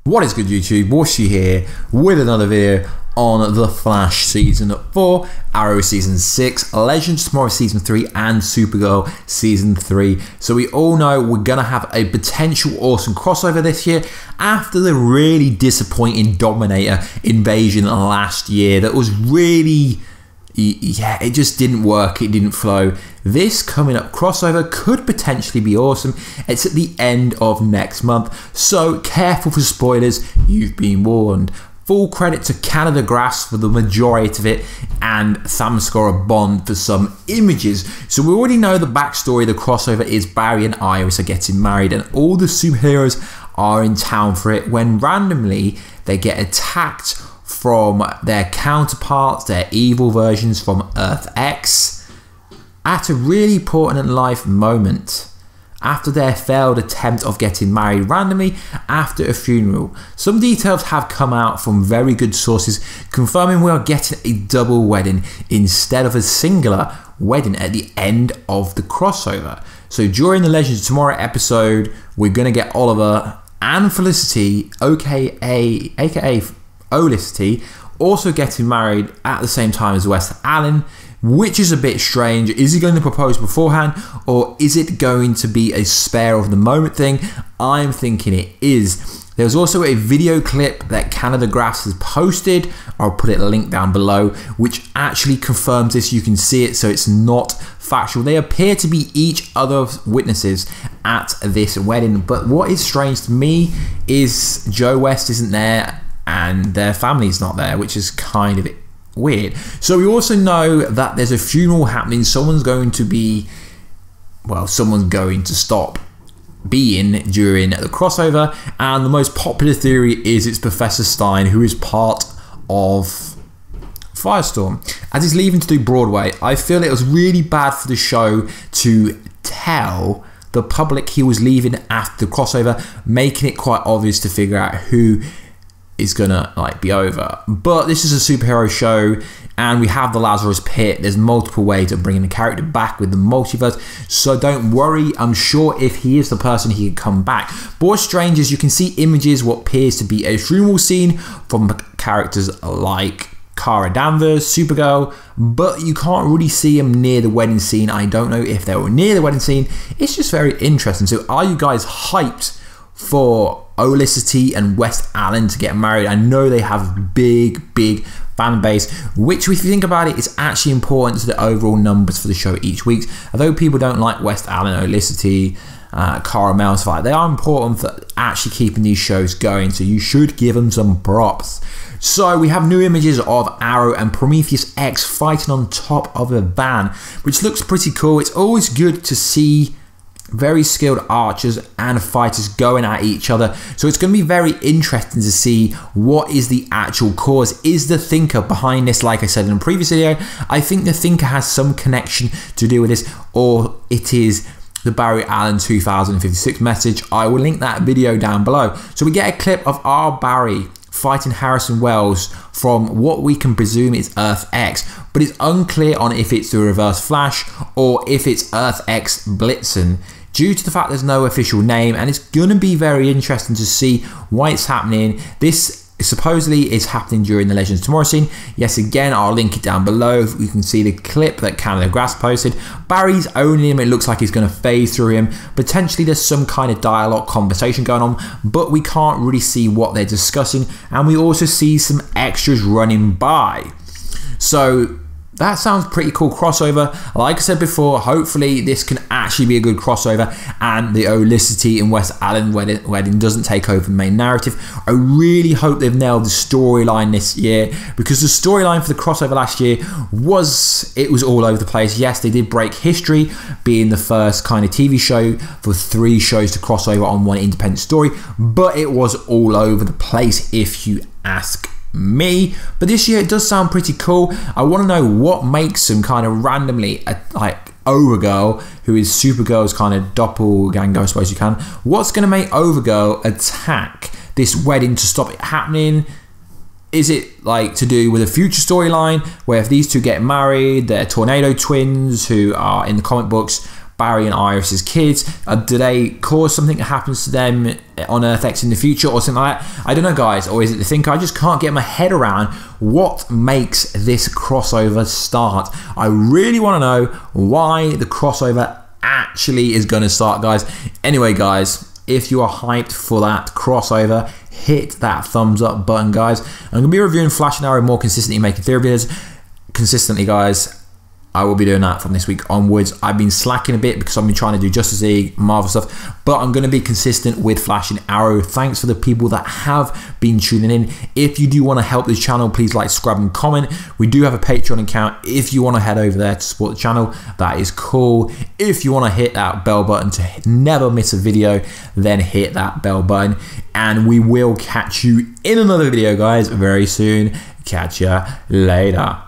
What is good, YouTube? Warstu here with another video on The Flash Season 4, Arrow Season 6, Legends of Tomorrow Season 3, and Supergirl Season 3. So we all know we're going to have a potential awesome crossover this year after the really disappointing Dominator invasion last year that was really... yeah, it just didn't work, it didn't flow. This coming up crossover could potentially be awesome. It's at the end of next month, so careful for spoilers, you've been warned. Full credit to Canada Grass for the majority of it, and Thamskora Bond for some images. So we already know the backstory of the crossover is Barry and Iris are getting married, and all the superheroes are in town for it when randomly they get attacked from their counterparts, their evil versions from Earth X, at a really important life moment after their failed attempt of getting married randomly after a funeral. Some details have come out from very good sources confirming we are getting a double wedding instead of a singular wedding at the end of the crossover. So during the Legends of Tomorrow episode, we're going to get Oliver and Felicity, aka Olicity, also getting married at the same time as West Allen, which is a bit strange. Is he going to propose beforehand, or is it going to be a spare of the moment thing? I'm thinking it is. There's also a video clip that Canada Graphs has posted. I'll put it linked down below, which actually confirms this. You can see it, so it's not factual. They appear to be each other's witnesses at this wedding, but what is strange to me is Joe West isn't there and their family's not there, which is kind of weird. So we also know that there's a funeral happening. Someone's going to be, well, someone's going to stop being during the crossover, and the most popular theory is it's Professor Stein, who is part of Firestorm. As he's leaving to do Broadway, I feel it was really bad for the show to tell the public he was leaving after the crossover, making it quite obvious to figure out who is gonna be over. But this is a superhero show, and we have the Lazarus Pit. There's multiple ways of bringing the character back with the multiverse, so don't worry. I'm sure if he is the person, he can come back. But what's strange is you can see images what appears to be a funeral scene from characters like Kara Danvers, Supergirl, but you can't really see them near the wedding scene. I don't know if they were near the wedding scene. It's just very interesting. So are you guys hyped for Olicity and West Allen to get married? I know they have a big fan base, which if you think about it is actually important to the overall numbers for the show each week. Although people don't like West Allen, Olicity, Cara Mel, stuff like that, they are important for actually keeping these shows going, so you should give them some props. So we have new images of Arrow and Prometheus X fighting on top of a van, which looks pretty cool. It's always good to see very skilled archers and fighters going at each other, so it's going to be very interesting to see what is the actual cause. Is the Thinker behind this? Like I said in a previous video, I think the Thinker has some connection to do with this, or it is the Barry Allen 2056 message. I will link that video down below. So we get a clip of our Barry fighting Harrison Wells from what we can presume is Earth X, but it's unclear on if it's the Reverse Flash or if it's Earth X Blitzen, due to the fact there's no official name, and it's going to be very interesting to see why it's happening. This supposedly is happening during the Legends of Tomorrow scene. Yes, again, I'll link it down below. You can see the clip that Canada Grass posted. Barry's owning him. It looks like he's going to phase through him. Potentially there's some kind of dialogue conversation going on, but we can't really see what they're discussing, and we also see some extras running by. So that sounds pretty cool crossover. Like I said before, hopefully this can actually be a good crossover and the Olicity and West Allen wedding doesn't take over the main narrative. I really hope they've nailed the storyline this year, because the storyline for the crossover last year was all over the place. Yes, they did break history, being the first kind of TV show for 3 shows to cross over on one independent story, but it was all over the place if you ask me. But this year it does sound pretty cool. I want to know what makes them kind of randomly like Overgirl, who is Supergirl's kind of doppelganger, I suppose you can. What's going to make Overgirl attack this wedding to stop it happening? Is it like to do with a future storyline where if these two get married, they're tornado twins who are in the comic books Barry and Iris's kids? Do they cause something that happens to them on Earth X in the future or something like that? I don't know, guys. Or is it the thing I just can't get my head around what makes this crossover start? I really want to know why the crossover actually is going to start, guys. Anyway, guys, if you are hyped for that crossover, hit that thumbs up button, guys. I'm going to be reviewing Flash and Arrow more consistently, making theory videos consistently, guys. I will be doing that from this week onwards. I've been slacking a bit because I've been trying to do Justice League, Marvel stuff, but I'm going to be consistent with Flash and Arrow. Thanks for the people that have been tuning in. If you do want to help this channel, please like, subscribe, and comment. We do have a Patreon account. If you want to head over there to support the channel, that is cool. If you want to hit that bell button to never miss a video, then hit that bell button. And we will catch you in another video, guys, very soon. Catch ya later.